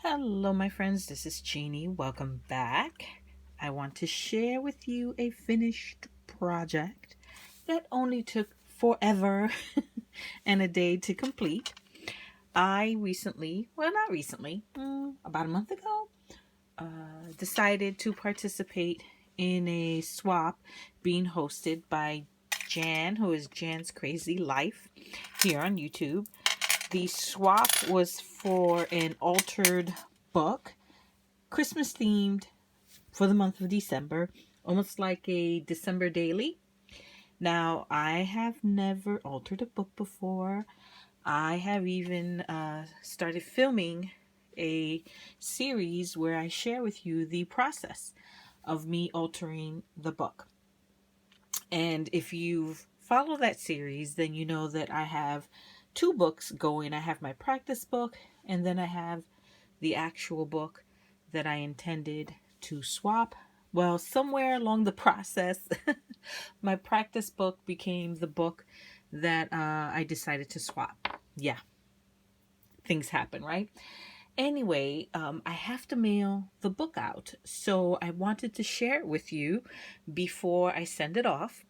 Hello, my friends. This is Jeannie. Welcome back. I want to share with you a finished project that only took forever and a day to complete. I recently, well, not recently, about a month ago, decided to participate in a swap being hosted by Jan, who is Jan's Crazy Life, here on YouTube. The swap was for an altered book, Christmas themed, for the month of December, almost like a December daily. Now, I have never altered a book before. I have even started filming a series where I share with you the process of me altering the book. And if you've followed that series, then you know that I have two books going. I have my practice book, and then I have the actual book that I intended to swap. Well, somewhere along the process, my practice book became the book that I decided to swap. Yeah, things happen, right? Anyway, I have to mail the book out. So I wanted to share it with you before I send it off.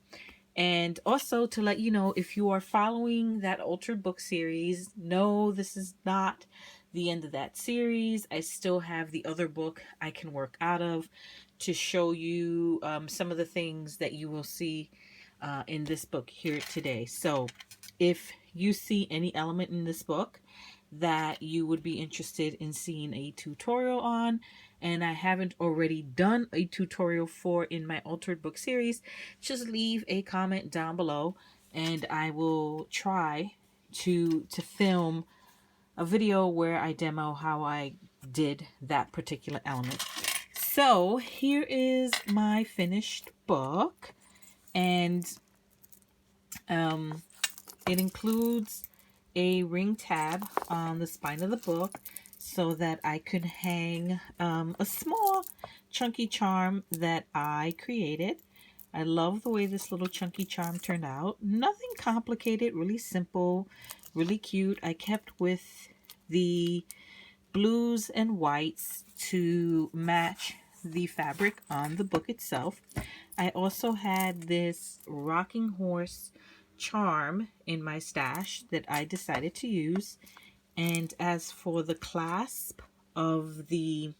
And also to let you know, if you are following that Altered Book series, no, this is not the end of that series. I still have the other book I can work out of to show you some of the things that you will see in this book here today. So if you see any element in this book that you would be interested in seeing a tutorial on, and I haven't already done a tutorial for in my Altered Book series, just leave a comment down below and I will try to film a video where I demo how I did that particular element. So here is my finished book, and it includes a ring tab on the spine of the book so that I could hang a small chunky charm that I created. I love the way this little chunky charm turned out. Nothing complicated, really simple, really cute. I kept with the blues and whites to match the fabric on the book itself. I also had this rocking horse charm in my stash that I decided to use. And as for the clasp of the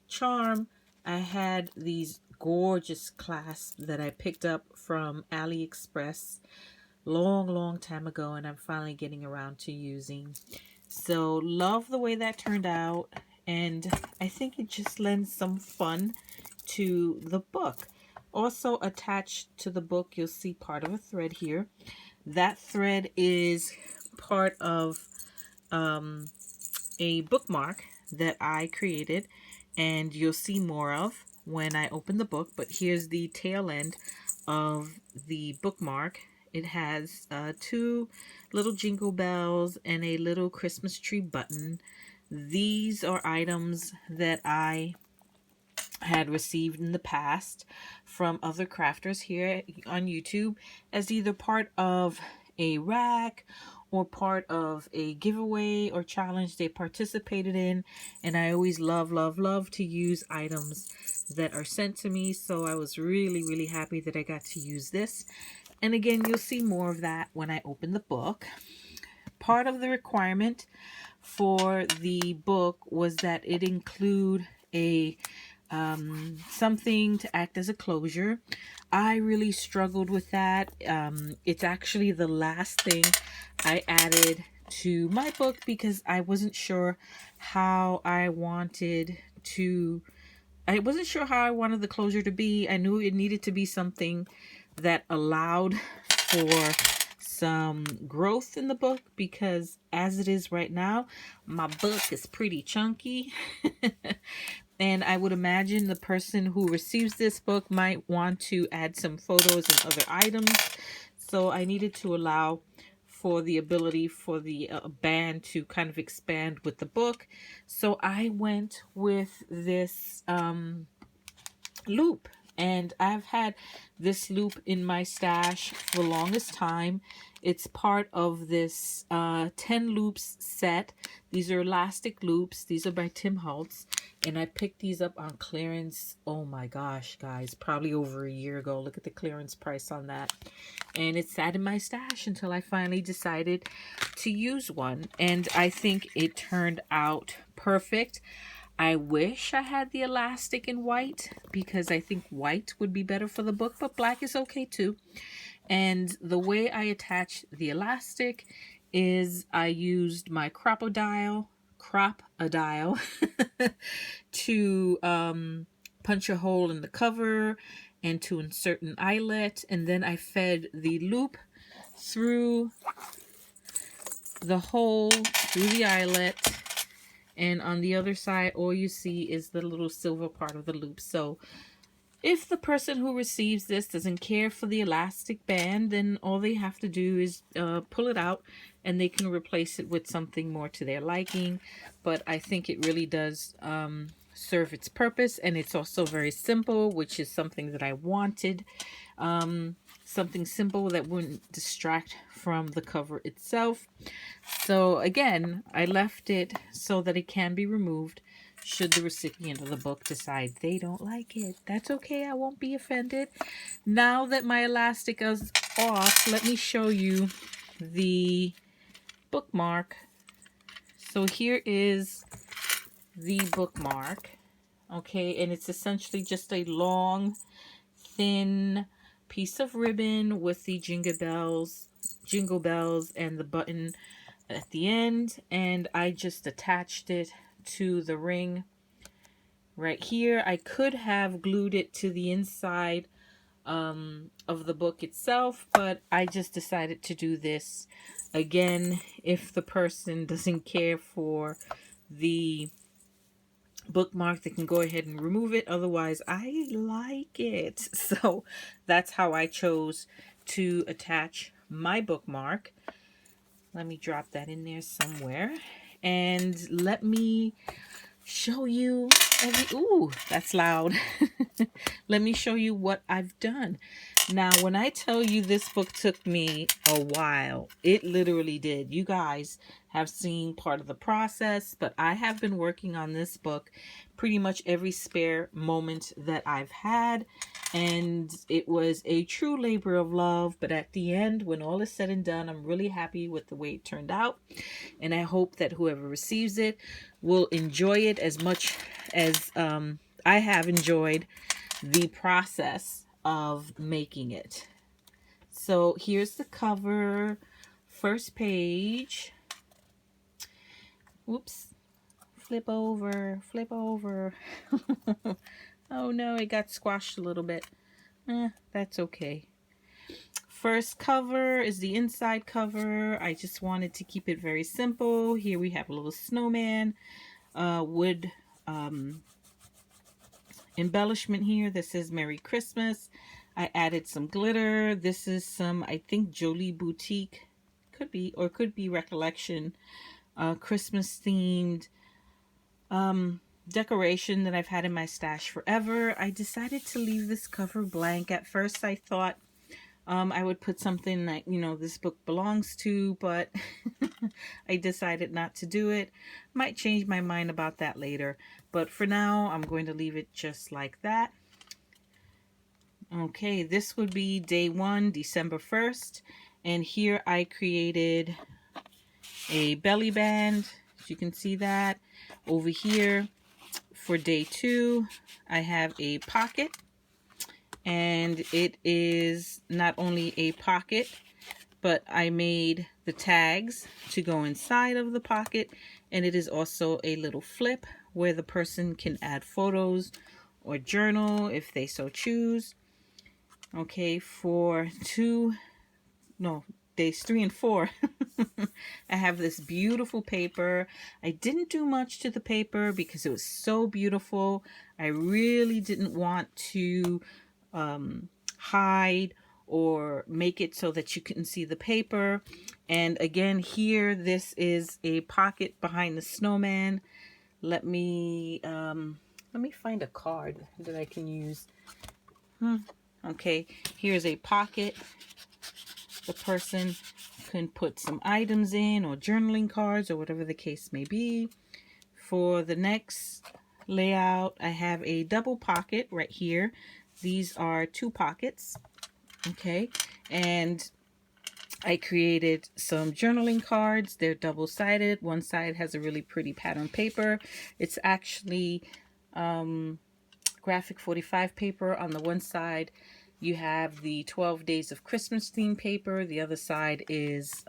charm, I had these gorgeous clasps that I picked up from AliExpress long time ago, and I'm finally getting around to using. So love the way that turned out, and I think it just lends some fun to the book. Also attached to the book, you'll see part of a thread here. That thread is part of a bookmark that I created, and you'll see more of when I open the book. But here's the tail end of the bookmark. It has two little jingle bells and a little Christmas tree button. These are items that I had received in the past from other crafters here on YouTube as either part of a rack or part of a giveaway or challenge they participated in. And I always love to use items that are sent to me. So I was really happy that I got to use this. And again, you'll see more of that when I open the book. Part of the requirement for the book was that it include a something to act as a closure. I really struggled with that. It's actually the last thing I added to my book because I wasn't sure how I wanted the closure to be. I knew it needed to be something that allowed for some growth in the book, because as it is right now, my book is pretty chunky. And I would imagine the person who receives this book might want to add some photos and other items. So I needed to allow for the ability for the band to kind of expand with the book. So I went with this loop, and I've had this loop in my stash for the longest time, It's part of this 10 loops set. These are elastic loops. These are by Tim Holtz. And I picked these up on clearance. Oh my gosh, guys. Probably over a year ago. Look at the clearance price on that. And it sat in my stash until I finally decided to use one. And I think it turned out perfect. I wish I had the elastic in white because I think white would be better for the book, but black is okay too. And the way I attach the elastic is I used my crop-a-dile to punch a hole in the cover and to insert an eyelet, and then I fed the loop through the hole through the eyelet, and on the other side all you see is the little silver part of the loop. So if the person who receives this doesn't care for the elastic band, then all they have to do is pull it out and they can replace it with something more to their liking. But I think it really does serve its purpose, and it's also very simple, which is something that I wanted. Something simple that wouldn't distract from the cover itself. So again, I left it so that it can be removed should the recipient of the book decide they don't like it. That's okay, I won't be offended. Now that my elastic is off, let me show you the bookmark. So here is the bookmark. Okay, and it's essentially just a long, thin piece of ribbon with the jingle bells and the button at the end, and I just attached it to the ring right here. I could have glued it to the inside of the book itself, but I just decided to do this. Again, if the person doesn't care for the bookmark, they can go ahead and remove it. Otherwise, I like it. So that's how I chose to attach my bookmark. Let me drop that in there somewhere. And let me show you ooh, that's loud. Let me show you what I've done. Now, when I tell you this book took me a while, it literally did. You guys have seen part of the process, but I have been working on this book pretty much every spare moment that I've had, and it was a true labor of love. But at the end, when all is said and done, I'm really happy with the way it turned out, and I hope that whoever receives it will enjoy it as much as I have enjoyed the process of making it. So here's the cover, first page. Whoops. Flip over, flip over. Oh no, it got squashed a little bit. That's okay. First cover is the inside cover. I just wanted to keep it very simple. Here we have a little snowman, wood embellishment here that says Merry Christmas. I added some glitter. This is some, I think, Jolie Boutique. Could be Recollection. Christmas themed decoration that I've had in my stash forever. I decided to leave this cover blank. At first I thought I would put something that, you know, this book belongs to, but I decided not to do it. Might change my mind about that later, but for now I'm going to leave it just like that. Okay, this would be day 1, December 1st, and here I created a belly band, as you can see that. Over here for day 2, I have a pocket, and it is not only a pocket, but I made the tags to go inside of the pocket, and it is also a little flip where the person can add photos or journal if they so choose. Okay, for days 3 and 4, I have this beautiful paper. I didn't do much to the paper because it was so beautiful. I really didn't want to hide or make it so that you couldn't see the paper. And again, here, this is a pocket behind the snowman. Let me find a card that I can use. Okay, here's a pocket. The person can put some items in, or journaling cards, or whatever the case may be. For the next layout, I have a double pocket right here. These are 2 pockets, okay, and I created some journaling cards. They're double-sided. One side has a really pretty pattern paper. It's actually graphic 45 paper. On the one side you have the 12 days of Christmas theme paper. The other side is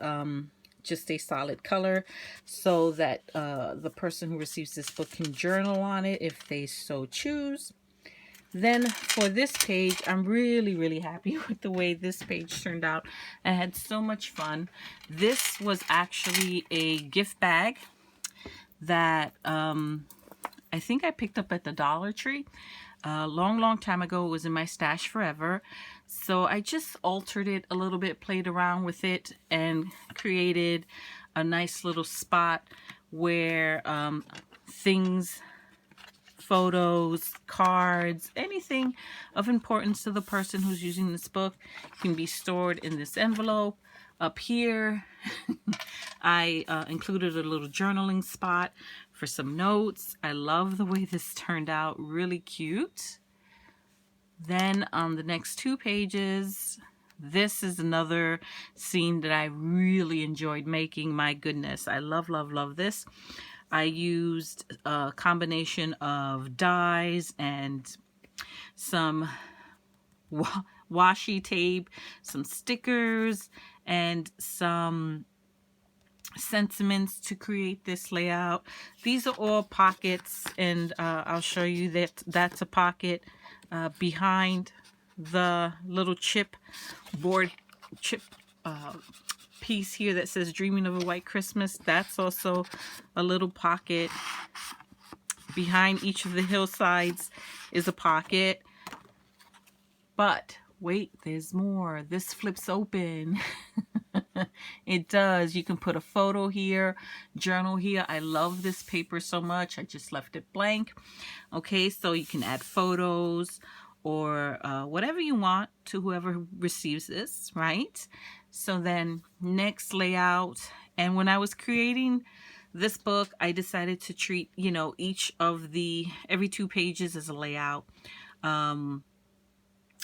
just a solid color, so that the person who receives this book can journal on it if they so choose. Then for this page, I'm really happy with the way this page turned out. I had so much fun. This was actually a gift bag that I think I picked up at the Dollar Tree. A long time ago. It was in my stash forever. So I just altered it a little bit, played around with it, and created a nice little spot where things, photos, cards, anything of importance to the person who's using this book can be stored in this envelope. Up here, I included a little journaling spot for some notes. I love the way this turned out, really cute. Then on the next 2 pages, this is another scene that I really enjoyed making. My goodness, I love this. I used a combination of dies and some washi tape, some stickers, and some sentiments to create this layout. These are all pockets, and I'll show you that that's a pocket behind the little chipboard piece here that says Dreaming of a White Christmas. That's also a little pocket. Behind each of the hillsides is a pocket. But wait, there's more. This flips open. It does. You can put a photo here, journal here. I love this paper so much. I just left it blank. Okay, so you can add photos or whatever you want to whoever receives this, right? So then next layout, and when I was creating this book, I decided to treat, you know, each of the, every 2 pages as a layout.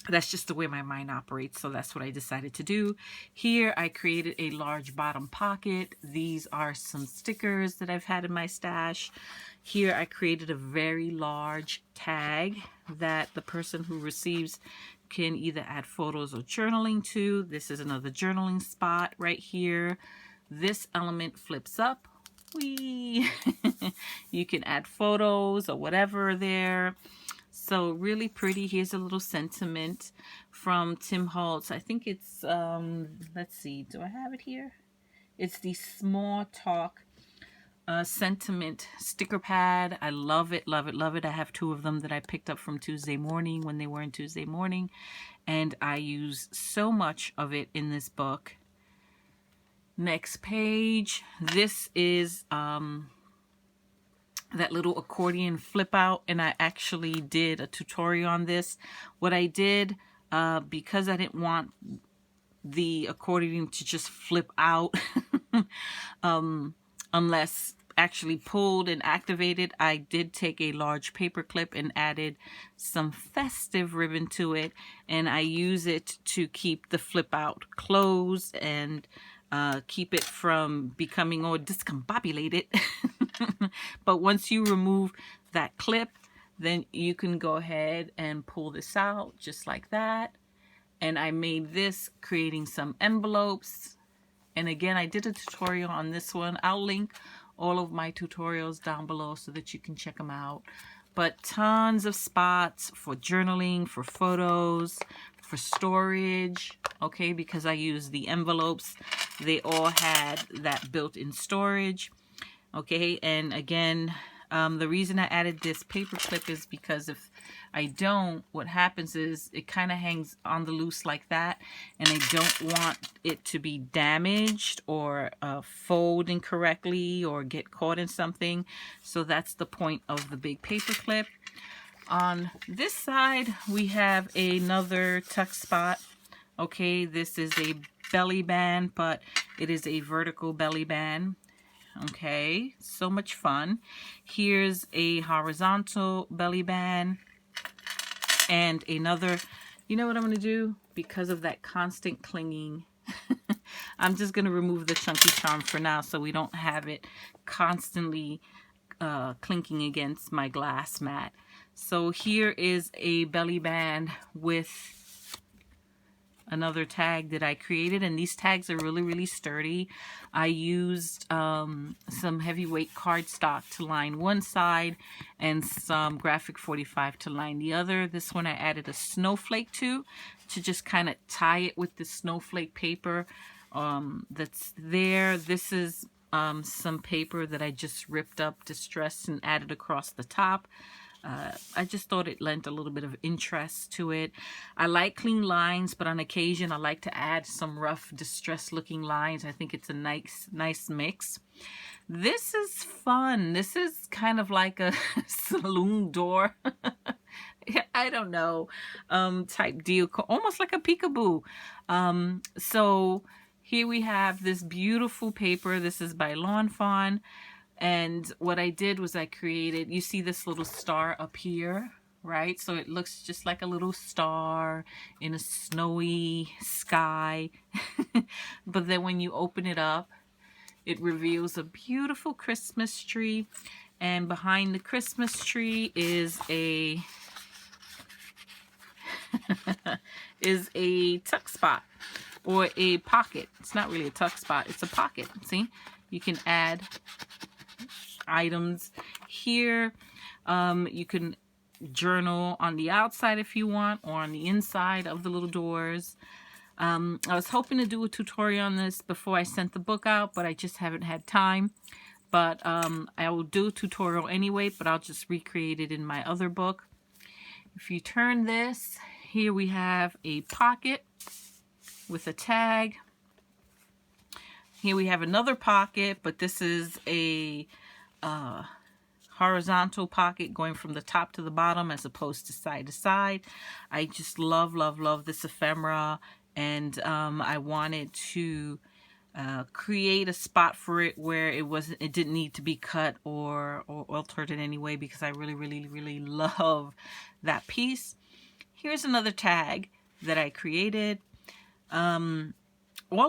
That's just the way my mind operates, so that's what I decided to do. Here I created a large bottom pocket. These are some stickers that I've had in my stash. Here I created a very large tag that the person who receives can either add photos or journaling to. This is another journaling spot right here. This element flips up. Whee! You can add photos or whatever there. So really pretty. Here's a little sentiment from Tim Holtz. I think it's, let's see, do I have it here? It's the Small Talk sentiment sticker pad. I love it. I have 2 of them that I picked up from Tuesday Morning when they were in Tuesday Morning. And I use so much of it in this book. Next page. This is that little accordion flip out, and I actually did a tutorial on this. What I did, because I didn't want the accordion to just flip out unless actually pulled and activated, I did take a large paper clip and added some festive ribbon to it, and I use it to keep the flip out closed and keep it from becoming all discombobulated. But once you remove that clip, then you can go ahead and pull this out just like that. And I made this creating some envelopes. And again, I did a tutorial on this one. I'll link all of my tutorials down below so that you can check them out. But tons of spots for journaling, for photos, for storage, okay, because I used the envelopes. They all had that built-in storage. Okay, and again, the reason I added this paper clip is because if I don't, what happens is it kind of hangs on the loose like that, and I don't want it to be damaged or fold incorrectly or get caught in something. So that's the point of the big paper clip. On this side, we have another tuck spot. Okay, this is a belly band, but It is a vertical belly band. Okay, so much fun. Here's a horizontal belly band and another. You know what I'm going to do? Because of that constant clinging, I'm just going to remove the chunky charm for now so we don't have it constantly clinking against my glass mat. So here is a belly band with another tag that I created, and these tags are really sturdy. I used some heavyweight cardstock to line one side and some graphic 45 to line the other. This one I added a snowflake to just kind of tie it with the snowflake paper that's there. This is some paper that I just ripped up, distressed, and added across the top. I just thought it lent a little bit of interest to it. I like clean lines, but on occasion I like to add some rough, distressed looking lines. I think it's a nice mix. This is fun. This is kind of like a saloon door. I don't know, type deal, almost like a peekaboo. So here we have this beautiful paper. This is by Lawn Fawn. And what I did was I created, you see this little star up here, right? So it looks just like a little star in a snowy sky. But then when you open it up, it reveals a beautiful Christmas tree. And behind the Christmas tree is a tuck spot or a pocket. It's not really a tuck spot, it's a pocket. See, you can add items here. You can journal on the outside if you want, or on the inside of the little doors. I was hoping to do a tutorial on this before I sent the book out, but I just haven't had time. But I will do a tutorial anyway, but I'll just recreate it in my other book. If you turn this, here we have a pocket with a tag. Here we have another pocket, but this is a horizontal pocket going from the top to the bottom as opposed to side. I just love this ephemera, and I wanted to create a spot for it where it didn't need to be cut or altered in any way, because I really love that piece. Here's another tag that I created. All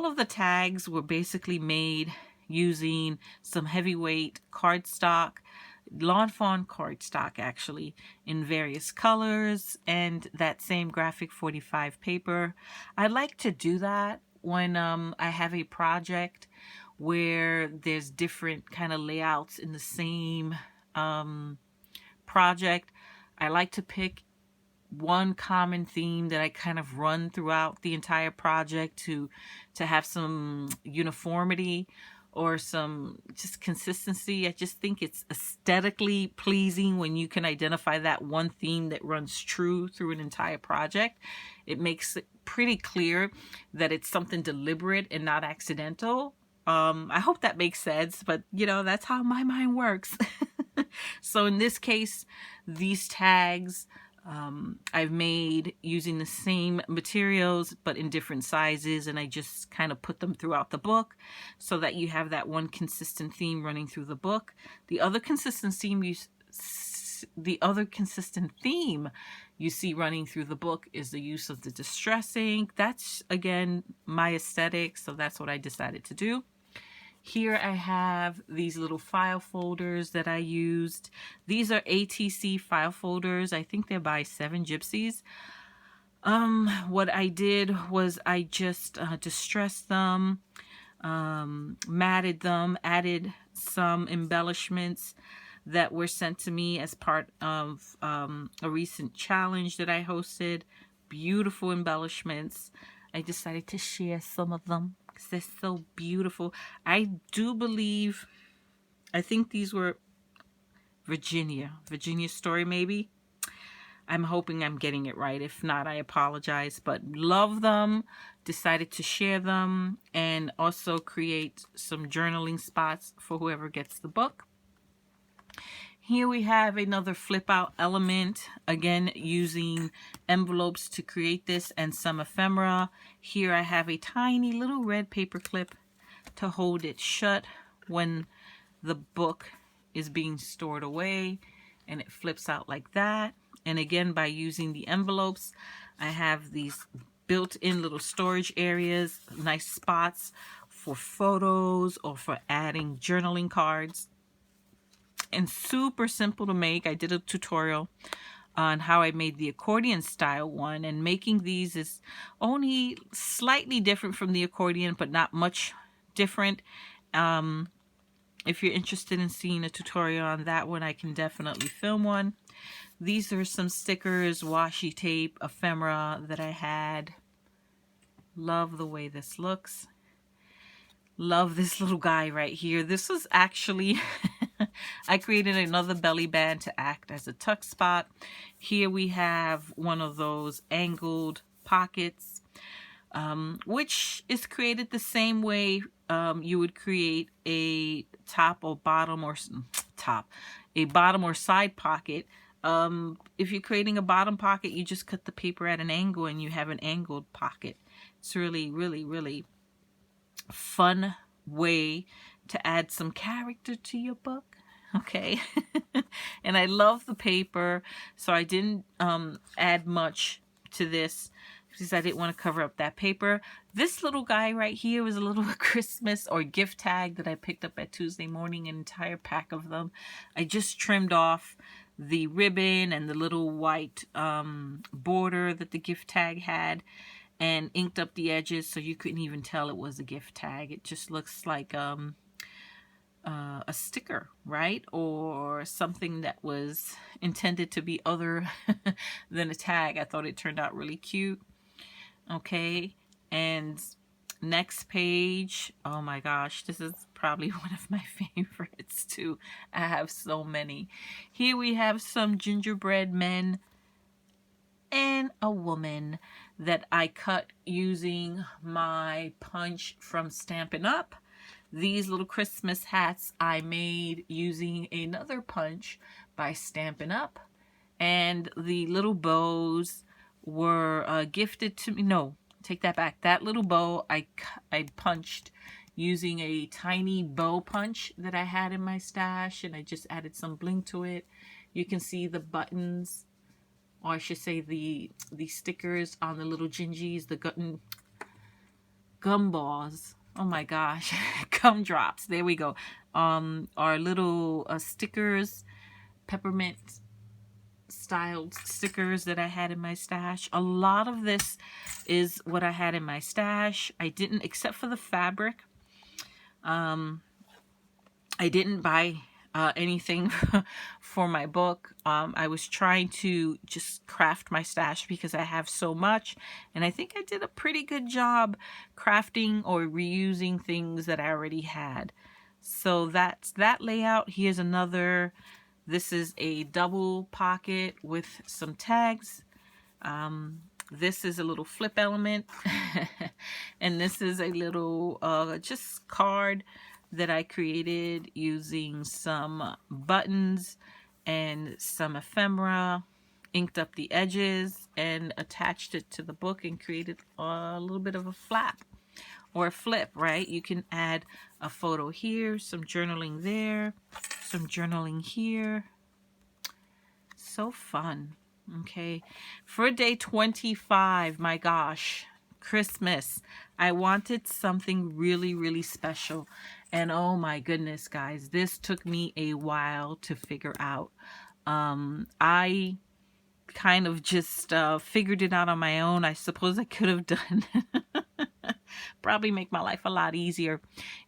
of the tags were basically made using some heavyweight cardstock, Lawn Fawn cardstock actually, in various colors, and that same graphic 45 paper. I like to do that when I have a project where there's different kind of layouts in the same project. I like to pick one common theme that I kind of run throughout the entire project to have some uniformity or some just consistency. I just think it's aesthetically pleasing when you can identify that one theme that runs true through an entire project. It makes it pretty clear that it's something deliberate and not accidental. I hope that makes sense, but you know, that's how my mind works. So in this case, these tags I've made using the same materials but in different sizes, and I just kind of put them throughout the book so that you have that one consistent theme running through the book. The other consistent theme you see running through the book is the use of the distress ink. That's again my aesthetic, so that's what I decided to do. Here I have these little file folders that I used. These are ATC file folders. I think they're by 7 Gypsies. What I did was I just distressed them, matted them, added some embellishments that were sent to me as part of a recent challenge that I hosted. Beautiful embellishments. I decided to share some of them because they're so beautiful. I do believe, I think these were Virginia Story maybe. I'm hoping I'm getting it right. If not, I apologize, but love them. Decided to share them and also create some journaling spots for whoever gets the book. Here we have another flip out element, again using envelopes to create this and some ephemera. Here I have a tiny little red paper clip to hold it shut when the book is being stored away, and it flips out like that. And again, by using the envelopes, I have these built-in little storage areas, nice spots for photos or for adding journaling cards. And super simple to make. I did a tutorial on how I made the accordion style one, and making these is only slightly different from the accordion, but not much different. If you're interested in seeing a tutorial on that one, I can definitely film one. These are some stickers, washi tape, ephemera that I had. Love the way this looks. Love this little guy right here. This was actually, I created another belly band to act as a tuck spot. Here we have one of those angled pockets, which is created the same way you would create a top or bottom or side pocket. If you're creating a bottom pocket, you just cut the paper at an angle and you have an angled pocket. It's really, really, really fun way to add some character to your book. Okay. And I love the paper, so I didn't add much to this because I didn't want to cover up that paper. This little guy right here was a little Christmas or gift tag that I picked up at Tuesday Morning, an entire pack of them. I just trimmed off the ribbon and the little white border that the gift tag had, and inked up the edges so you couldn't even tell it was a gift tag. It just looks like a sticker, right? Or something that was intended to be other than a tag. I thought it turned out really cute. Okay, and next page, oh my gosh, this is probably one of my favorites too. I have so many. Here we have some gingerbread men and a woman that I cut using my punch from Stampin' Up. These little Christmas hats I made using another punch by Stampin' Up. And the little bows were gifted to me. No, take that back. That little bow I punched using a tiny bow punch that I had in my stash, and I just added some bling to it. You can see the buttons, or I should say the stickers on the little gingies, the gumballs. Oh my gosh, gumdrops. There we go. Our little stickers, peppermint styled stickers that I had in my stash. A lot of this is what I had in my stash. I didn't, except for the fabric, I didn't buy anything for my book. I was trying to just craft my stash because I have so much, and I think I did a pretty good job crafting or reusing things that I already had. So that's that layout. Here's another. This is a double pocket with some tags. This is a little flip element. And this is a little just card that I created using some buttons and some ephemera, inked up the edges and attached it to the book and created a little bit of a flap or a flip, right? You can add a photo here, some journaling there, some journaling here. So fun. Okay, for day 25, my gosh, Christmas, I wanted something really, really special. And oh my goodness, guys, this took me a while to figure out. I kind of just figured it out on my own. I suppose I could have done probably make my life a lot easier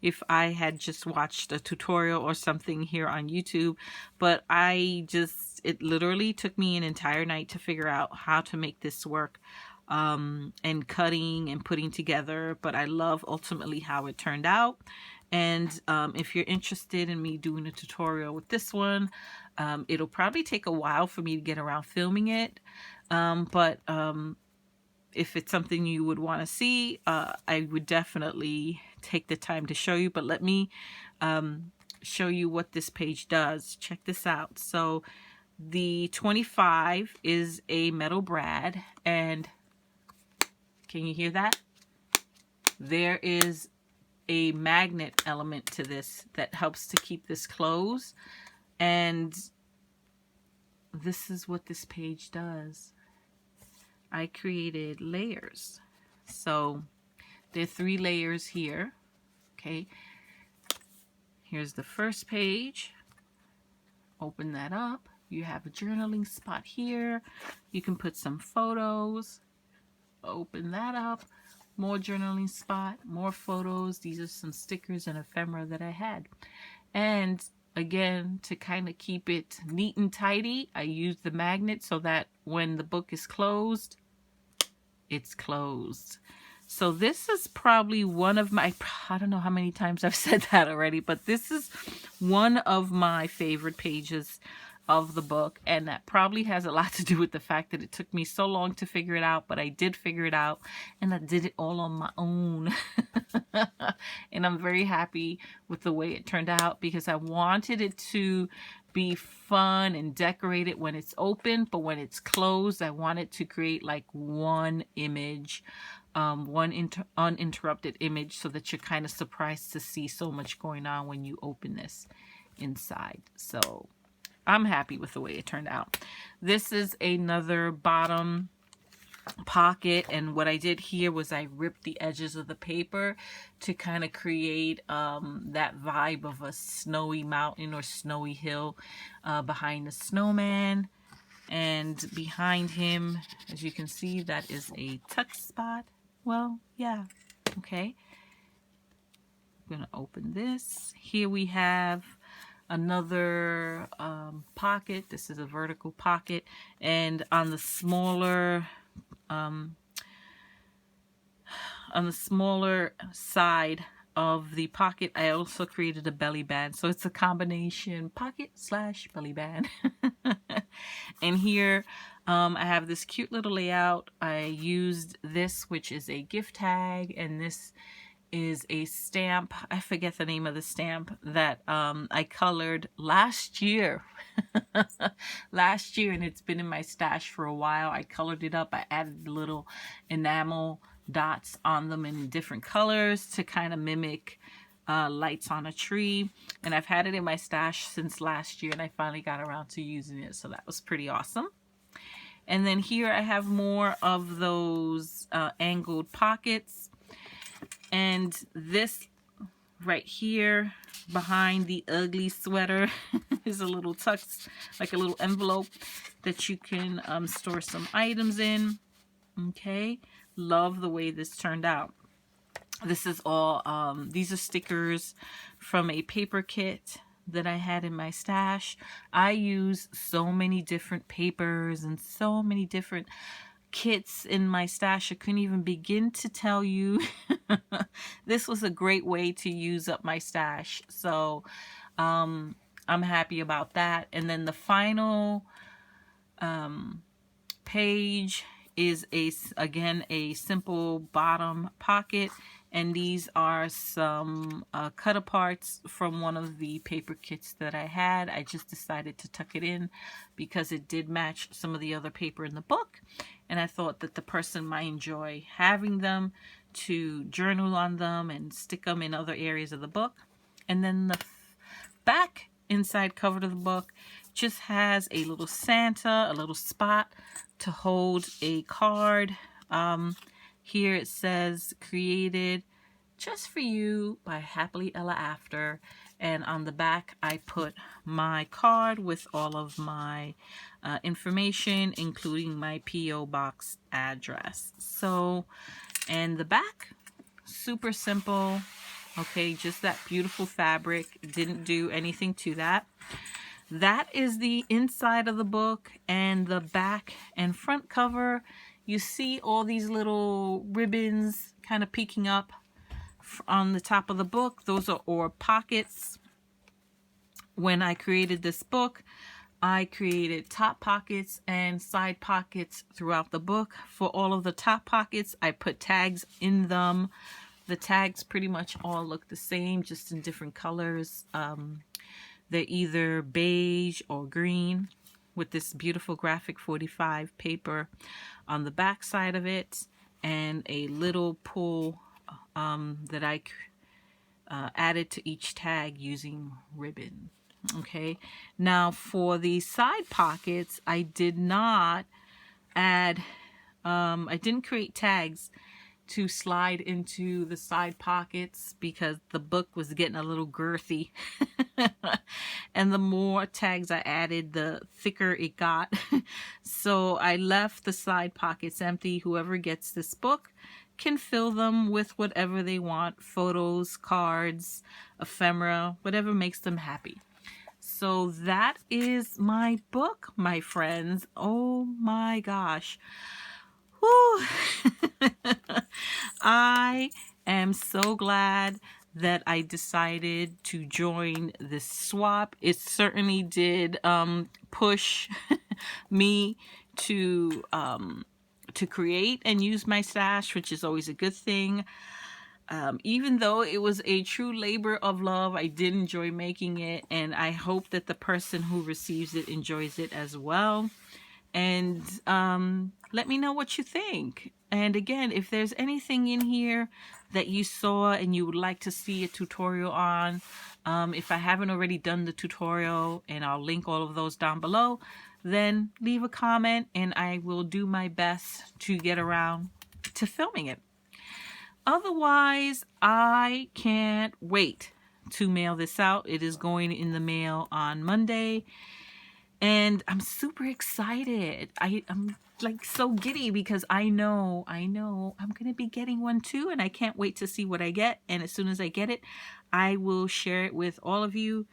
if I had just watched a tutorial or something here on YouTube. But it literally took me an entire night to figure out how to make this work, and cutting and putting together. But I love ultimately how it turned out. And if you're interested in me doing a tutorial with this one, it'll probably take a while for me to get around filming it. But if it's something you would want to see, I would definitely take the time to show you. But let me show you what this page does. Check this out. So the 25 is a metal brad, and can you hear that? There is a magnet element to this that helps to keep this closed. And this is what this page does. I created layers. So there are 3 layers here. Okay. Here's the first page. Open that up. You have a journaling spot here. You can put some photos. Open that up. More journaling spot, more photos. These are some stickers and ephemera that I had. And again, to kind of keep it neat and tidy, I use the magnet so that when the book is closed, it's closed. So this is probably one of my, I don't know how many times I've said that already, but this is one of my favorite pages of the book, and that probably has a lot to do with the fact that it took me so long to figure it out, but I did figure it out, and I did it all on my own. And I'm very happy with the way it turned out, because I wanted it to be fun and decorated when it's open, but when it's closed, I wanted to create like one image, one uninterrupted image, so that you're kind of surprised to see so much going on when you open this inside. So I'm happy with the way it turned out. This is another bottom pocket, and what I did here was I ripped the edges of the paper to kind of create that vibe of a snowy mountain or snowy hill behind the snowman. And behind him, as you can see, that is a tuck spot. Well, yeah, okay. I'm gonna open this. Here we have another pocket. This is a vertical pocket, and on the smaller side of the pocket, I also created a belly band. So it's a combination pocket / belly band. And here I have this cute little layout. I used this, which is a gift tag, and this is a stamp. I forget the name of the stamp that I colored last year. Last year, and it's been in my stash for a while. I colored it up. I added little enamel dots on them in different colors to kind of mimic lights on a tree. And I've had it in my stash since last year, and I finally got around to using it. So that was pretty awesome. And then here I have more of those angled pockets. And this right here behind the ugly sweater is a little tucked, like a little envelope that you can store some items in. Okay, love the way this turned out. This is all, these are stickers from a paper kit that I had in my stash. I use so many different papers and so many different kits in my stash. I couldn't even begin to tell you. This was a great way to use up my stash. So I'm happy about that. And then the final page is again a simple bottom pocket, and these are some cut aparts from one of the paper kits that I had. I just decided to tuck it in because it did match some of the other paper in the book, and I thought that the person might enjoy having them to journal on them and stick them in other areas of the book. And then the back inside cover of the book just has a little Santa, a little spot to hold a card. Here it says created just for you by Happily Ella After, and on the back I put my card with all of my information, including my P.O. box address. So, and the back, super simple. Okay, just that beautiful fabric. Didn't do anything to that. That is the inside of the book, and the back and front cover. You see all these little ribbons kind of peeking up on the top of the book. Those are or pockets. When I created this book, I created top pockets and side pockets throughout the book. For all of the top pockets, I put tags in them. The tags pretty much all look the same, just in different colors. They're either beige or green, with this beautiful graphic 45 paper on the back side of it, and a little pull that I added to each tag using ribbon. Okay, now for the side pockets, I did not add, I didn't create tags to slide into the side pockets because the book was getting a little girthy. And the more tags I added, the thicker it got. So I left the side pockets empty. Whoever gets this book can fill them with whatever they want: photos, cards, ephemera, whatever makes them happy. So that is my book, my friends. Oh my gosh. Whew. I am so glad that I decided to join this swap. It certainly did push me to create and use my stash, which is always a good thing. Even though it was a true labor of love, I did enjoy making it, and I hope that the person who receives it enjoys it as well. And let me know what you think. And again, if there's anything in here that you saw and you would like to see a tutorial on, if I haven't already done the tutorial, and I'll link all of those down below, then leave a comment and I will do my best to get around to filming it. Otherwise, I can't wait to mail this out. It is going in the mail on Monday. And I'm super excited. I'm like so giddy because I know I'm going to be getting one too. And I can't wait to see what I get. And as soon as I get it, I will share it with all of you.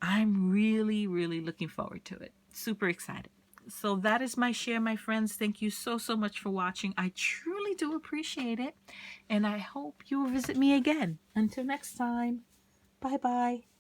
I'm really, really looking forward to it. Super excited. So that is my share, my friends. Thank you so much for watching. I truly do appreciate it. And I hope you will visit me again. Until next time. Bye-bye.